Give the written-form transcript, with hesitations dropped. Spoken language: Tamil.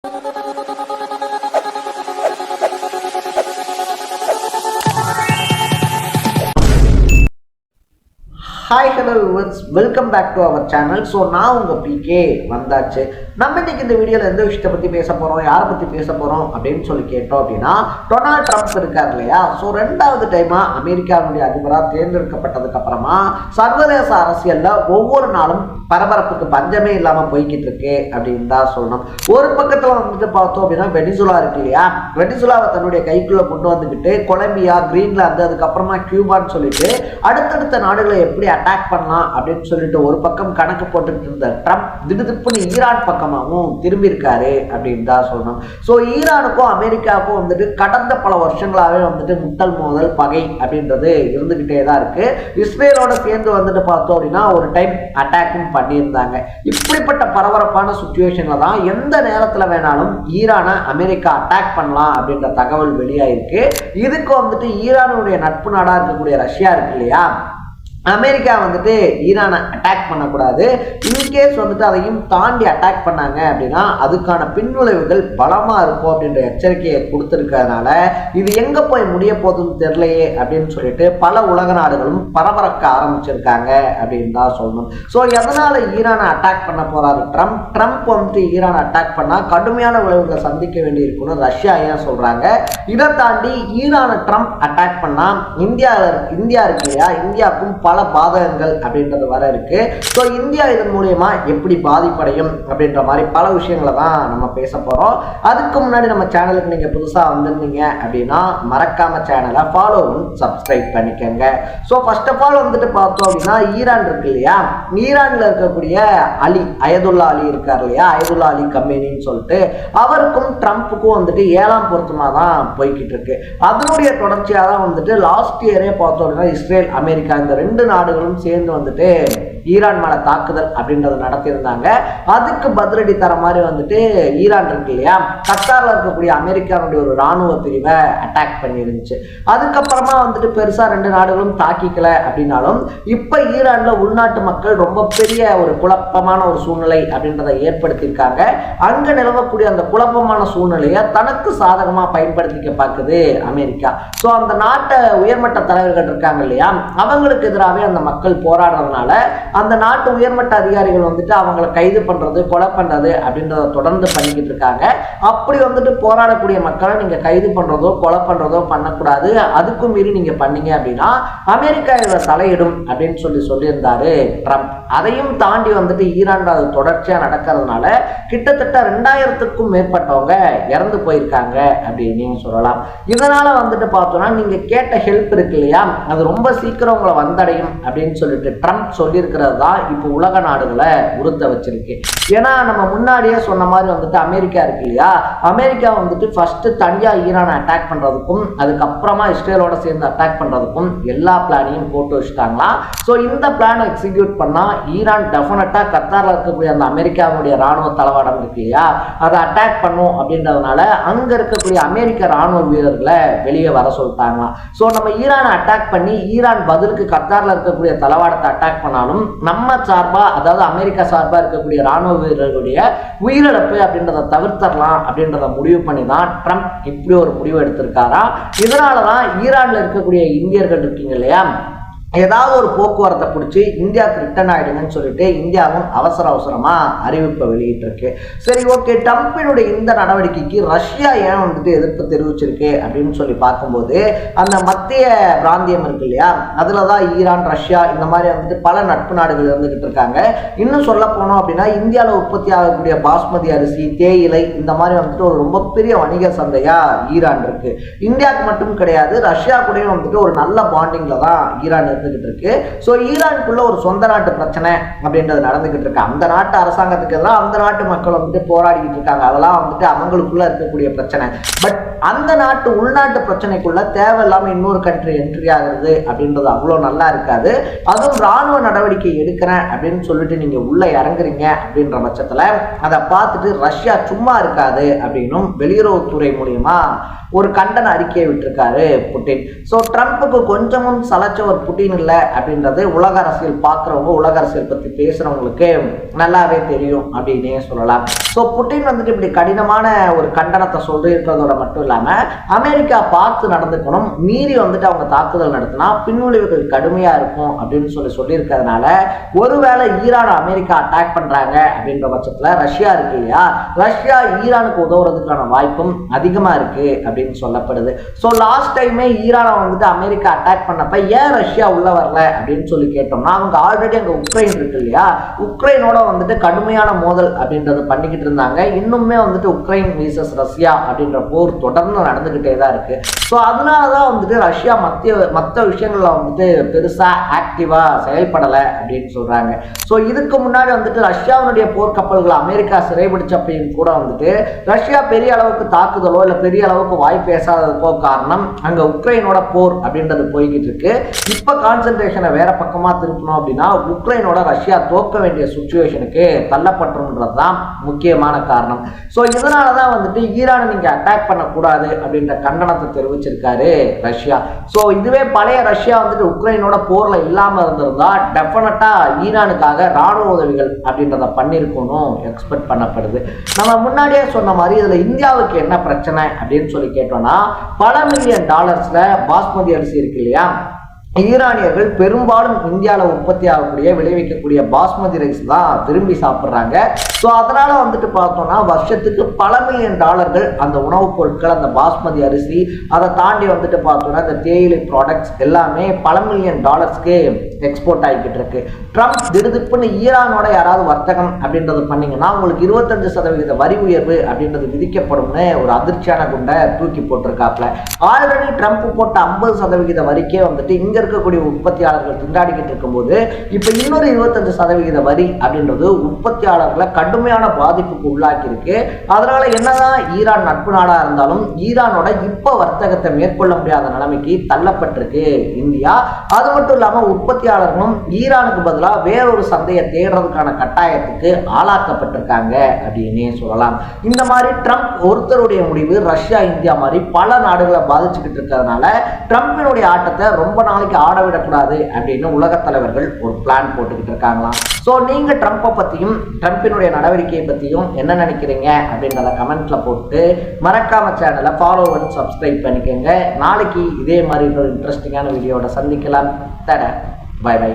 Hi hello viewers, welcome back to our channel. So நான் உங்கள் பிகே வந்தாச்சு. நம்ம இன்னைக்கு இந்த வீடியோவில் எந்த விஷயத்தை பற்றி பேச போகிறோம், யாரை பற்றி பேச போகிறோம் அப்படின்னு சொல்லி கேட்டோம் அப்படின்னா, டொனால்ட் ட்ரம்ப் இருக்கார் இல்லையா. ஸோ 2வது டைமாக அமெரிக்காவுடைய அதிபராக தேர்ந்தெடுக்கப்பட்டதுக்கு அப்புறமா சர்வதேச அரசியலில் ஒவ்வொரு நாளும் பரபரப்புக்கு பஞ்சமே இல்லாமல் போய்கிட்டு இருக்கு அப்படின்னு தான் சொல்லணும். ஒரு பக்கத்தில் வந்துட்டு பார்த்தோம் அப்படின்னா வெனிசுலா இருக்கு இல்லையா. வெனிசுலாவை தன்னுடைய கைக்குள்ளே கொண்டு வந்துக்கிட்டு கொலம்பியா, கிரீன்லாந்து, அதுக்கப்புறமா கியூபான்னு சொல்லிட்டு அடுத்தடுத்த நாடுகளை எப்படி அட்டாக் பண்ணலாம் அப்படின்னு சொல்லிட்டு ஒரு பக்கம் கணக்கு போட்டுக்கிட்டு இருந்த ட்ரம்ப் திடுதிப்புன்னு ஈரான் பக்கமாகவும் திரும்பி இருக்காரு அப்படின்னு தான் சொல்லணும். ஸோ ஈரானுக்கும் அமெரிக்காவுக்கும் வந்துட்டு கடந்த பல வருஷங்களாகவே வந்துட்டு முட்டல் மோதல் பகை அப்படின்றது இருந்துகிட்டே தான் இருக்கு. இஸ்ரேலோட சேர்ந்து வந்துட்டு பார்த்தோம் அப்படின்னா ஒரு டைம் அட்டாக்கும் பண்ணியிருந்தாங்க. இப்படிப்பட்ட பரபரப்பான சுச்சுவேஷன்ல தான் எந்த நேரத்துல வேணாலும் ஈரானை அமெரிக்கா அட்டாக் பண்ணலாம் அப்படின்ற தகவல் வெளியாயிருக்கு. இதுக்கு வந்துட்டு ஈரானுடைய நட்பு நாடா இருக்கக்கூடிய ரஷ்யா இருக்கு இல்லையா, அமெரிக்கா வந்துட்டு ஈரானை அட்டாக் பண்ணக்கூடாது, இன்கேஸ் வந்துட்டு அதையும் தாண்டி அட்டாக் பண்ணாங்க அப்படின்னா அதுக்கான பின்விளைவுகள் பலமாக இருக்கும் அப்படின்ற எச்சரிக்கையை கொடுத்துருக்கிறதுனால இது எங்கே போய் முடிய போகுதுன்னு தெரியலையே அப்படின்னு சொல்லிட்டு பல உலக நாடுகளும் பரபரக்க ஆரம்பிச்சிருக்காங்க அப்படின்னு தான் சொல்லணும். ஸோ எதனால் ஈரானை அட்டாக் பண்ண போகிறாரு ட்ரம்ப் வந்துட்டு ஈரானை அட்டாக் பண்ணால் கடுமையான விளைவுகளை சந்திக்க வேண்டியிருக்குன்னு ரஷ்யா ஏன் சொல்கிறாங்க. இதை தாண்டி ஈரானை ட்ரம்ப் அட்டாக் பண்ணால் இந்தியா இருக்கு இல்லையா, இந்தியாவுக்கும் பல பாதகங்கள் அப்படின்றது வர இருக்கு. ஸோ இந்தியா இதன் மூலியமா எப்படி பாதிப்படையும் அப்படின்ற மாதிரி பல விஷயங்களை தான் நம்ம பேச போறோம். அதுக்கு முன்னாடி நம்ம சேனலுக்கு நீங்க புதுசா வந்திருந்தீங்க அப்படின்னா மறக்காம சேனலை ஃபாலோ சப்ஸ்கிரைப் பண்ணிக்கோங்க. ஸோ ஃபர்ஸ்ட் ஆஃப் ஆல் வந்துட்டு பார்த்தோம் அப்படின்னா ஈரான் இருக்கு இல்லையா, ஈரான்ல இருக்கக்கூடிய அயதுல்லா அலி இருக்கார் இல்லையா, அயதுல்லா அலி கம்பெனின்னு சொல்லிட்டு அவருக்கும் ட்ரம்ப்புக்கும் வந்துட்டு 7ஆம் பொருத்தமாக தான் போய்கிட்டு இருக்கு. அதனுடைய தொடர்ச்சியாக தான் வந்துட்டு லாஸ்ட் இயரே பார்த்தோம் அப்படின்னா இஸ்ரேல், அமெரிக்கா இந்த 2 நாடுகளும் சேர்ந்து வந்துட்டு ஈரான் மேல தாக்குதல் அப்படின்றத நடத்தியிருந்தாங்க. அதுக்கு பதிலடி தர மாதிரி வந்துட்டு ஈரான் இருக்கு இல்லையா, கத்தார்ல இருக்கக்கூடிய அமெரிக்காவுடைய ஒரு ராணுவ பிரிவை அட்டாக் பண்ணிருந்துச்சு. அதுக்கப்புறமா வந்துட்டு பெருசா 2 நாடுகளும் தாக்கிக்கல அப்படின்னாலும் இப்ப ஈரான்ல உள்நாட்டு மக்கள் ரொம்ப பெரிய ஒரு குழப்பமான ஒரு சூழ்நிலை அப்படின்றத ஏற்படுத்தியிருக்காங்க. அங்க நிலவக்கூடிய அந்த குழப்பமான சூழ்நிலையை தனக்கு சாதகமா பயன்படுத்திக்க பார்க்குது அமெரிக்கா. ஸோ அந்த நாட்டை உயர்மட்ட தலைவர்கள் இருக்காங்க இல்லையா, அவங்களுக்கு எதிராகவே அந்த மக்கள் போராடுறதுனால அந்த நாட்டு உயர்மட்ட அதிகாரிகள் வந்துட்டு அவங்களை கைது பண்றது, கொலை பண்றது அப்படின்றத தொடர்ந்து பண்ணிக்கிட்டு இருக்காங்க. அப்படி வந்துட்டு போராடக்கூடிய மக்களை நீங்க கைது பண்றதோ கொலை பண்றதோ பண்ணக்கூடாது, அதுக்கும் மீறி நீங்க பண்ணீங்க அப்படின்னா அமெரிக்கா இதை தலையிடும் அப்படின்னு சொல்லியிருந்தாரு ட்ரம்ப். அதையும் தாண்டி வந்துட்டு ஈரான் அது தொடர்ச்சியா நடக்கிறதுனால கிட்டத்தட்ட 2000க்கும் மேற்பட்டவங்க இறந்து போயிருக்காங்க அப்படின்னு சொல்லலாம். இதனால வந்துட்டு பார்த்தோம்னா நீங்க கேட்ட ஹெல்ப் இருக்கு இல்லையா, அது ரொம்ப சீக்கிரம் உங்களை வந்தடையும் அப்படின்னு சொல்லிட்டு ட்ரம்ப் சொல்லியிருக்கிறது தான் இப்போ உலக நாடுகளை உறுத்த வச்சிருக்கு. ஏன்னா நம்ம முன்னாடியே சொன்ன மாதிரி வந்துட்டு அமெரிக்கா இருக்கு இல்லையா, அமெரிக்கா வந்துட்டு ஃபர்ஸ்ட் தனியா ஈரானை அட்டாக் பண்றதுக்கும் அதுக்கப்புறமா இஸ்ரேலோட சேர்ந்து அட்டாக் பண்றதுக்கும் எல்லா பிளானையும் போட்டு வச்சுட்டாங்களா. ஸோ இந்த பிளானை எக்ஸிக்யூட் பண்ணா ஈரான் டெஃபினட்டா கத்தார்ல இருக்கக்கூடிய அந்த அமெரிக்காவுடைய ராணுவ தளவாடம் இருக்கு இல்லையா, அதை அட்டாக் பண்ணும் அப்படின்றதுனால அங்க இருக்கக்கூடிய அமெரிக்க ராணுவ வீரர்களை வெளியே வர சொல்லிட்டாங்களா. ஸோ நம்ம ஈரானை அட்டாக் பண்ணி ஈரான் பதிலுக்கு கத்தார்ல இருக்கக்கூடிய தளவாடத்தை அட்டாக் பண்ணாலும் நம்ம சார்பா, அதாவது அமெரிக்கா சார்பா இருக்கக்கூடிய ராணுவ வீரர்களுடைய உயிரிழப்பு அப்படின்றத தவிர்த்தரலாம் அப்படின்றத முடிவு பண்ணி தான் ட்ரம்ப் இப்படி ஒரு முடிவு எடுத்திருக்காரா. இதனாலதான் ஈரான்ல இருக்கக்கூடிய இந்தியர்கள் இருக்கீங்க இல்லையா, ஏதாவது ஒரு போக்குவரத்தை பிடிச்சி இந்தியாவுக்கு ரிட்டர்ன் ஆயிடுங்கன்னு சொல்லிட்டு இந்தியாவும் அவசரமா அறிவிப்பை வெளியிட்டிருக்கு. சரி, ஓகே, ட்ரம்பினுடைய இந்த நடவடிக்கைக்கு ரஷ்யா ஏன் வந்துட்டு எதிர்ப்பு தெரிவிச்சிருக்கு அப்படின்னு சொல்லி பார்க்கும்போது அந்த மத்திய பிராந்தியம் இருக்கு இல்லையா, அதுலதான் ஈரான், ரஷ்யா இந்த மாதிரி வந்துட்டு பல நட்பு நாடுகள் இருந்துகிட்டு இருக்காங்க. இன்னும் சொல்ல போனோம் அப்படின்னா இந்தியாவில் உற்பத்தி ஆகக்கூடிய பாஸ்மதி அரிசி, தேயிலை இந்த மாதிரி வந்துட்டு ஒரு ரொம்ப பெரிய வணிக சந்தையா ஈரான் இருக்கு. இந்தியாவுக்கு மட்டும் கிடையாது, ரஷ்யா கூடயும் வந்துட்டு ஒரு நல்ல பாண்டிங்ல தான் ஈரான் இருக்கு. சோ ஈரானுக்குள்ள ஒரு சொந்த நாட்டு பிரச்சனை அப்படின்றது நடந்துகிட்டு இருக்கு. அந்த நாட்டு அரசாங்கத்துக்கு எதிராக அந்த நாட்டு மக்கள் வந்துட்டு போராடிக்கிட்டு இருக்காங்க. அதெல்லாம் வந்துட்டு அவங்களுக்குள்ள இருக்கக்கூடிய பிரச்சனை. பட் அந்த நாட்டு உள்நாட்டு பிரச்சனைக்குள்ள தேவையில்லாம இன்னொரு கண்ட்ரி என்ட்ரி ஆகுறது அப்படின்றது அவ்வளவு நல்லா இருக்காது. அதுவும் ராணுவ நடவடிக்கை எடுக்கிறேன் அப்படின்னு சொல்லிட்டு நீங்க உள்ள இறங்குறீங்க அப்படின்ற பட்சத்துல அதை பார்த்துட்டு ரஷ்யா சும்மா இருக்காது அப்படின்னும் வெளியுறவுத்துறை மூலியமா ஒரு கண்டன அறிக்கையை விட்டிருக்காரு புட்டின். ஸோ ட்ரம்ப்புக்கு கொஞ்சமும் சலைச்ச ஒரு புட்டின் இல்லை அப்படின்றது உலக அரசியல் பார்க்குறவங்க, உலக அரசியல் பற்றி பேசுகிறவங்களுக்கு நல்லாவே தெரியும் அப்படின்னே சொல்லலாம். ஸோ புட்டின் வந்துட்டு இப்படி கடினமான ஒரு கண்டனத்தை சொல்லி இருக்கிறதோட மட்டும் இல்லாமல் அமெரிக்கா பார்த்து நடந்துக்கணும், மீறி வந்துட்டு அவங்க தாக்குதல் நடத்தினா பின்விளைவுகள் கடுமையா இருக்கும் அப்படின்னு சொல்லியிருக்கிறதுனால ஒருவேளை ஈரான் அமெரிக்கா அட்டாக் பண்றாங்க அப்படின்ற பட்சத்தில் ரஷ்யா இருக்கு இல்லையா, ரஷ்யா ஈரானுக்கு உதவுறதுக்கான வாய்ப்பும் அதிகமா இருக்கு அப்படின்னு சொல்லப்படுது. ஸோ லாஸ்ட் டைமே ஈரானை வந்துட்டு அமெரிக்கா அட்டாக் பண்ணப்ப ஏன் ரஷ்யா உள்ள வரல அப்படின்னு சொல்லி கேட்டோம்னா, அவங்க ஆல்ரெடி அங்க உக்ரைன் இருக்கு இல்லையா, உக்ரைனோட வந்துட்டு கடுமையான மோதல் அப்படின்றது பண்ணிக்கிட்டு இருந்தாங்க. இன்னுமே வந்துட்டு உக்ரைன் வீசஸ் ரஷ்யா அப்படின்ற போர் தொடர்ந்து நடந்துகிட்டே தான் இருக்கு. ஸோ அதனாலதான் வந்துட்டு ரஷ்யா மற்ற விஷயங்கள்ல வந்துட்டு பெருசா ஆக்டிவா செயல்படலை அப்படின்னு சொல்றாங்க. ஸோ இதுக்கு முன்னாடி வந்துட்டு ரஷ்யாவுடைய போர்க்கப்பல்களை அமெரிக்கா சிறைபிடிச்சப்பையும் கூட வந்துட்டு ரஷ்யா பெரிய அளவுக்கு தாக்குதலோ இல்லை பெரிய அளவுக்கு வாய் பேசாததுக்கோ காரணம் அங்க உக்ரைனோட போர் அப்படின்றது போய்கிட்டு இருக்கு. இப்ப கான்சென்ட்ரேஷனை வேற பக்கமா திருப்பணும் அப்படின்னா உக்ரைனோட ரஷ்யா தோக்க வேண்டிய சுச்சுவேஷனுக்கு தள்ளப்பட்டுன்றதுதான் முக்கியமான காரணம். ஸோ இதனாலதான் வந்துட்டு ஈரானை நீங்க அட்டாக் பண்ணக்கூடாது அப்படின்ற கண்டனத்தை தெரிவிச்சிருக்காரு ரஷ்யா. ஸோ இதுவே பழைய ரஷ்யா வந்துட்டு உக்ரைனோட போர்ல இல்லாம இருந்திருந்தா டெஃபினட்டா ஈரானுக்காக ராணுவ உதவிகள் அப்படின்றத பண்ணிருக்கணும் எக்ஸ்பெக்ட் பண்ணப்படுது. நம்ம முன்னாடியே சொன்ன மாதிரி இதுல இந்தியாவுக்கு என்ன பிரச்சனை அப்படின்னு சொல்லி கேட்டோம்னா, பல மில்லியன் டாலர்ஸ்ல பாஸ்மதி அரிசி இருக்கு இல்லையா, ஈரானியர்கள் பெரும்பாலும் இந்தியாவில் உற்பத்தி ஆகக்கூடிய விளைவிக்கக்கூடிய பாஸ்மதி ரைஸ் தான் விரும்பி சாப்பிட்றாங்க. ஸோ அதனால வந்துட்டு பார்த்தோம்னா வருஷத்துக்கு பல மில்லியன் டாலர்கள் அந்த உணவுப் பொருட்கள், அந்த பாஸ்மதி அரிசி, அதை தாண்டி வந்துட்டு பார்த்தோம்னா இந்த தேயிலை ப்ராடக்ட்ஸ் எல்லாமே பல மில்லியன் டாலர்ஸ்க்கு எக்ஸ்போர்ட் ஆகிக்கிட்டு இருக்கு. ட்ரம்ப் திடுதிப்புன்னு ஈரானோட யாராவது வர்த்தகம் அப்படின்றது பண்ணீங்கன்னா உங்களுக்கு 25% வரி உயர்வு அப்படின்றது விதிக்கப்படும்னு ஒரு அதிர்ச்சியான குண்டை தூக்கி போட்டிருக்காப்ல. ஆல்ரெடி ட்ரம்ப் போட்ட 50% வரிக்கே வந்துட்டு இங்க இருக்கக்கூடிய உற்பத்தியாளர்கள் திண்டாடிக்கிட்டு இருக்கும்போது இப்ப இன்னொரு 25% வரி அப்படின்றது உற்பத்தியாளர்களை கடுமையான பாதிப்புக்கு உள்ளாக்கி இருக்கு. அதனால என்னதான் ஈரான் நட்பு நாடா இருந்தாலும் ஈரானோட இப்ப வர்த்தகத்தை மேற்கொள்ள முடியாத நிலைமைக்கு தள்ளப்பட்டிருக்கு இந்தியா. அது மட்டும் இல்லாம உற்பத்தியாளர்களும் ஈரானுக்கு பதிலாக வேறொரு சந்தையை தேடுறதுக்கான கட்டாயத்துக்கு ஆளாக்கப்பட்டிருக்காங்க அப்படின்னே சொல்லலாம். இந்த மாதிரி ட்ரம்ப் ஒருத்தருடைய முடிவு ரஷ்யா இந்தியா மாதிரி பல நாடுகளை பாதிச்சுக்கிட்டு இருக்கிறதுனால ட்ரம்பினுடைய ஆட்டத்தை ரொம்ப நாளைக்கு ஆடவிடக்கூடாது அப்படின்னு உலக தலைவர்கள் ஒரு பிளான் போட்டுக்கிட்டு இருக்காங்களாம். ஸோ நீங்க ட்ரம்ப்பை பத்தியும் ட்ரம்பினுடைய நடவடிக்கையை பத்தியும் என்ன நினைக்கிறீங்க அப்படின்றத கமெண்ட்ல போட்டு மறக்காம சேனலை ஃபாலோ பண்ணி சப்ஸ்கிரைப் பண்ணிக்கோங்க. நாளைக்கு இதே மாதிரி ஒரு இன்ட்ரெஸ்டிங்கான வீடியோட சந்திக்கலாம். தட பை பை.